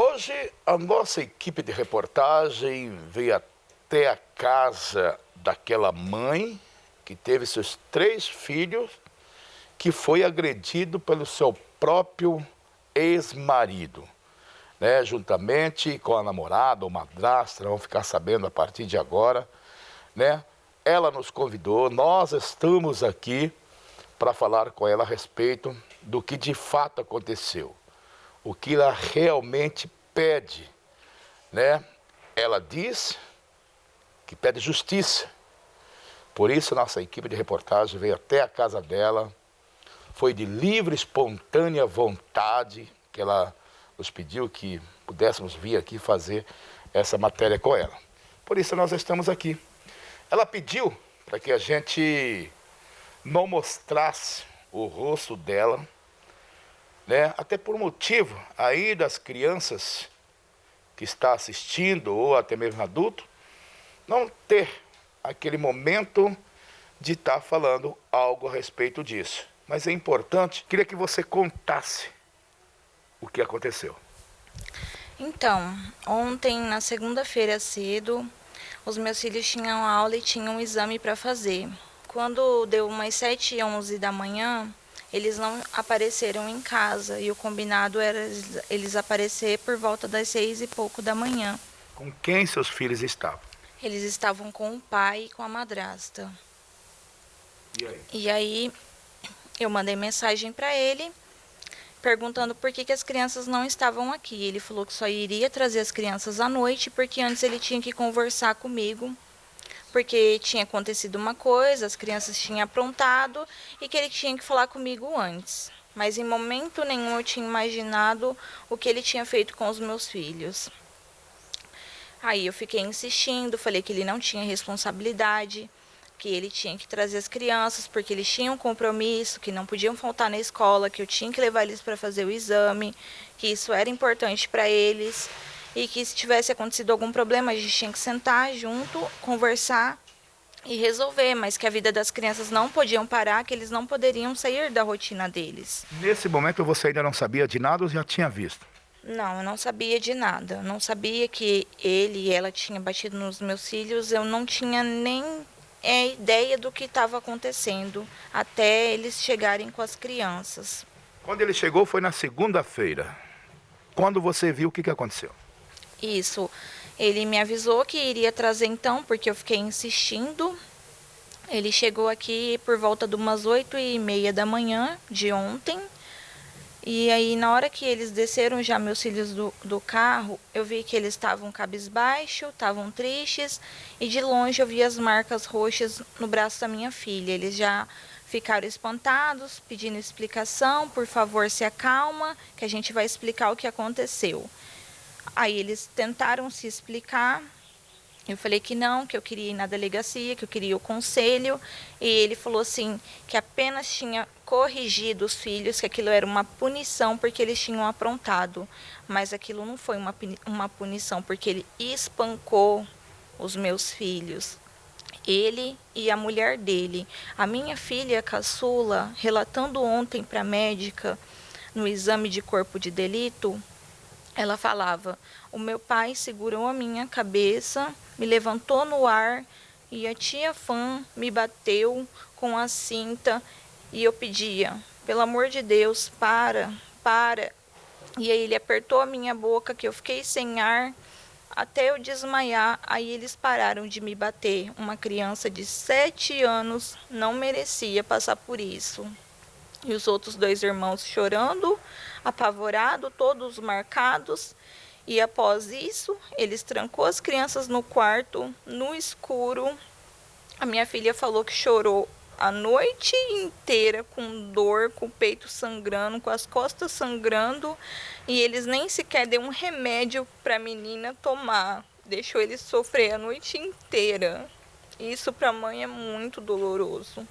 Hoje a nossa equipe de reportagem veio até a casa daquela mãe que teve seus 3 filhos, que foi agredido pelo seu próprio ex-marido, né? Juntamente com a namorada ou madrasta, vão ficar sabendo a partir de agora, né? Ela nos convidou, nós estamos aqui para falar com ela a respeito do que de fato aconteceu, o que ela realmente pede, né? Ela diz que pede justiça. Por isso nossa equipe de reportagem veio até a casa dela. Foi de livre, espontânea vontade que ela nos pediu que pudéssemos vir aqui fazer essa matéria com ela. Por isso nós estamos aqui. Ela pediu para que a gente não mostrasse o rosto dela, né? Até por motivo aí das crianças que está assistindo, ou até mesmo adulto, não ter aquele momento de estar falando algo a respeito disso. Mas é importante, queria que você contasse o que aconteceu. Então, ontem, na segunda-feira cedo, os meus filhos tinham aula e tinham um exame para fazer. Quando deu umas 7h11 da manhã, eles não apareceram em casa e o combinado era eles aparecer por volta das 6 e pouco da manhã. Com quem seus filhos estavam? Eles estavam com o pai e com a madrasta. E aí? E aí eu mandei mensagem para ele perguntando por que as crianças não estavam aqui. Ele falou que só iria trazer as crianças à noite porque antes ele tinha que conversar comigo, porque tinha acontecido uma coisa, as crianças tinham aprontado e que ele tinha que falar comigo antes. Mas em momento nenhum eu tinha imaginado o que ele tinha feito com os meus filhos. Aí eu fiquei insistindo, falei que ele não tinha responsabilidade, que ele tinha que trazer as crianças porque eles tinham um compromisso, que não podiam faltar na escola, que eu tinha que levar eles para fazer o exame, que isso era importante para eles e que se tivesse acontecido algum problema a gente tinha que sentar junto, conversar e resolver, mas que a vida das crianças não podiam parar, que eles não poderiam sair da rotina deles. Nesse momento você ainda não sabia de nada ou já tinha visto? Não, eu não sabia de nada. Eu não sabia que ele e ela tinham batido nos meus filhos. Eu não tinha nem ideia do que estava acontecendo até eles chegarem com as crianças. Quando ele chegou foi na segunda-feira. Quando você viu, o que aconteceu? Isso. Ele me avisou que iria trazer então, porque eu fiquei insistindo. Ele chegou aqui por volta de umas 8h30 da manhã de ontem. E aí, na hora que eles desceram já, meus filhos do carro, eu vi que eles estavam cabisbaixo, estavam tristes, e de longe eu vi as marcas roxas no braço da minha filha. Eles já ficaram espantados, pedindo explicação, por favor, se acalma, que a gente vai explicar o que aconteceu. Aí eles tentaram se explicar. Eu falei que não, que eu queria ir na delegacia, que eu queria o conselho. E ele falou assim, que apenas tinha corrigido os filhos, que aquilo era uma punição porque eles tinham aprontado. Mas aquilo não foi uma punição, porque ele espancou os meus filhos. Ele e a mulher dele. A minha filha caçula, relatando ontem para a médica, no exame de corpo de delito, ela falava, o meu pai segurou a minha cabeça, me levantou no ar e a tia Fã me bateu com a cinta e eu pedia, pelo amor de Deus, para. E aí ele apertou a minha boca que eu fiquei sem ar até eu desmaiar, aí eles pararam de me bater. Uma criança de 7 anos não merecia passar por isso. E os outros 2 irmãos chorando, apavorados, todos marcados. E após isso, eles trancou as crianças no quarto, no escuro. A minha filha falou que chorou a noite inteira com dor, com o peito sangrando, com as costas sangrando. E eles nem sequer deu um remédio para a menina tomar. Deixou eles sofrer a noite inteira. Isso para a mãe é muito doloroso.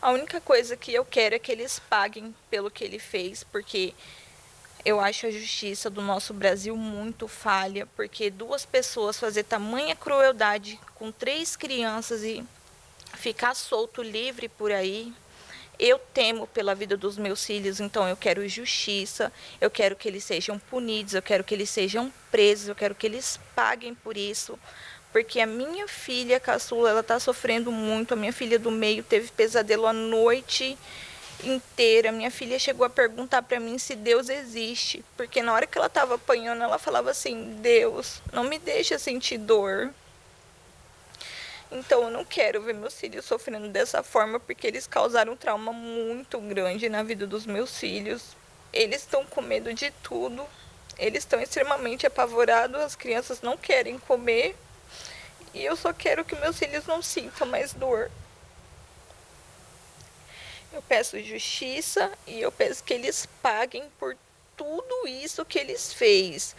A única coisa que eu quero é que eles paguem pelo que ele fez, porque eu acho a justiça do nosso Brasil muito falha, porque 2 pessoas fazer tamanha crueldade com 3 crianças e ficar solto, livre por aí, Eu temo pela vida dos meus filhos, então eu quero justiça, eu quero que eles sejam punidos, eu quero que eles sejam presos, eu quero que eles paguem por isso. Porque a minha filha caçula, ela está sofrendo muito. A minha filha do meio teve pesadelo a noite inteira. Minha filha chegou a perguntar para mim se Deus existe. Porque na hora que ela estava apanhando, ela falava assim: Deus, não me deixa sentir dor. Então eu não quero ver meus filhos sofrendo dessa forma, porque eles causaram um trauma muito grande na vida dos meus filhos. Eles estão com medo de tudo. Eles estão extremamente apavorados, as crianças não querem comer. E eu só quero que meus filhos não sintam mais dor. Eu peço justiça e eu peço que eles paguem por tudo isso que eles fez.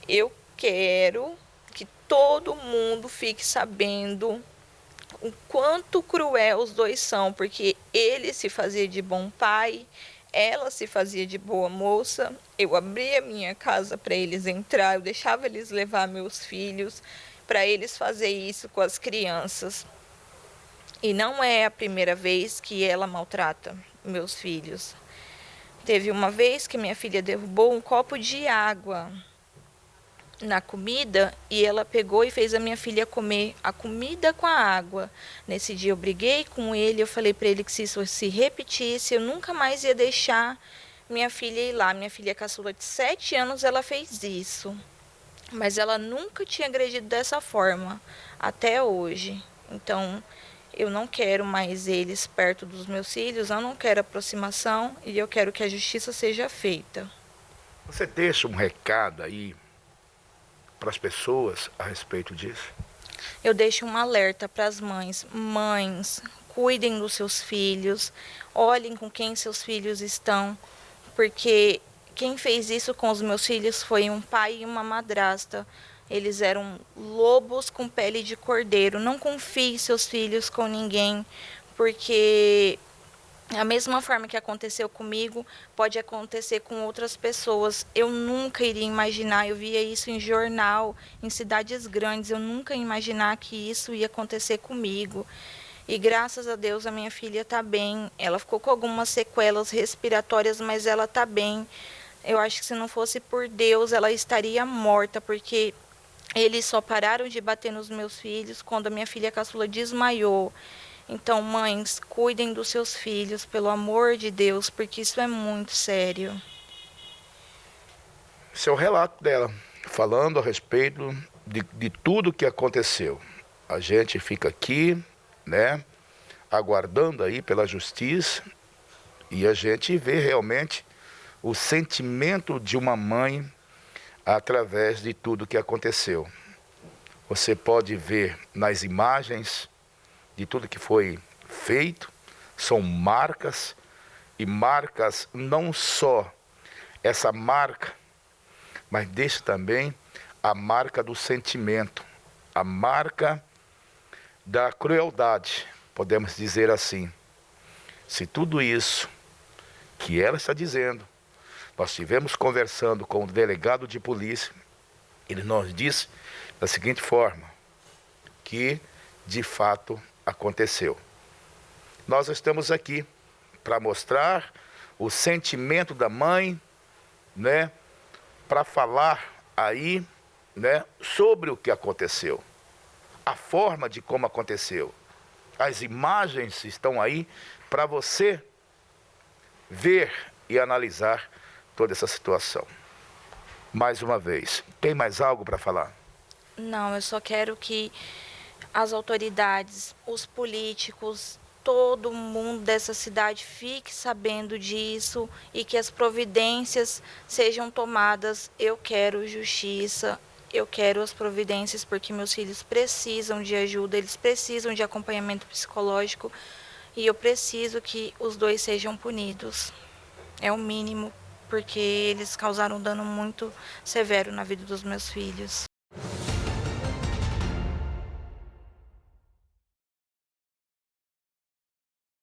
Eu quero que todo mundo fique sabendo o quanto cruel os dois são, porque ele se fazia de bom pai, ela se fazia de boa moça. Eu abria a minha casa para eles entrar, eu deixava eles levar meus filhos, para eles fazer isso com as crianças. E não é a primeira vez que ela maltrata meus filhos. Teve uma vez que minha filha derrubou um copo de água na comida e ela pegou e fez a minha filha comer a comida com a água. Nesse dia eu briguei com ele, eu falei para ele que se isso se repetisse, eu nunca mais ia deixar minha filha ir lá. Minha filha caçula de 7 anos, ela fez isso. Mas ela nunca tinha agredido dessa forma, até hoje. Então, eu não quero mais eles perto dos meus filhos, eu não quero aproximação e eu quero que a justiça seja feita. Você deixa um recado aí para as pessoas a respeito disso? Eu deixo um alerta para as mães. Mães, cuidem dos seus filhos, olhem com quem seus filhos estão, porque quem fez isso com os meus filhos foi um pai e uma madrasta. Eles eram lobos com pele de cordeiro. Não confie seus filhos com ninguém, porque a mesma forma que aconteceu comigo, pode acontecer com outras pessoas. Eu nunca iria imaginar, eu via isso em jornal, em cidades grandes, eu nunca ia imaginar que isso ia acontecer comigo. E graças a Deus a minha filha está bem. Ela ficou com algumas sequelas respiratórias, mas ela está bem. Eu acho que se não fosse por Deus, ela estaria morta, porque eles só pararam de bater nos meus filhos quando a minha filha caçula desmaiou. Então, mães, cuidem dos seus filhos, pelo amor de Deus, porque isso é muito sério. Esse é o relato dela, falando a respeito de tudo que aconteceu. A gente fica aqui, né, aguardando aí pela justiça, e a gente vê realmente o sentimento de uma mãe através de tudo que aconteceu. Você pode ver nas imagens de tudo que foi feito, são marcas, e marcas não só essa marca, mas deixa também a marca do sentimento, a marca da crueldade, podemos dizer assim. Se tudo isso que ela está dizendo, nós estivemos conversando com o delegado de polícia, ele nos disse da seguinte forma, que de fato aconteceu. Nós estamos aqui para mostrar o sentimento da mãe, né, para falar aí, né, sobre o que aconteceu, a forma de como aconteceu. As imagens estão aí para você ver e analisar toda essa situação. Mais uma vez, tem mais algo para falar? Não, eu só quero que as autoridades, os políticos, todo mundo dessa cidade fique sabendo disso e que as providências sejam tomadas. Eu quero justiça, eu quero as providências porque meus filhos precisam de ajuda, eles precisam de acompanhamento psicológico e eu preciso que os dois sejam punidos. É o mínimo, porque eles causaram um dano muito severo na vida dos meus filhos.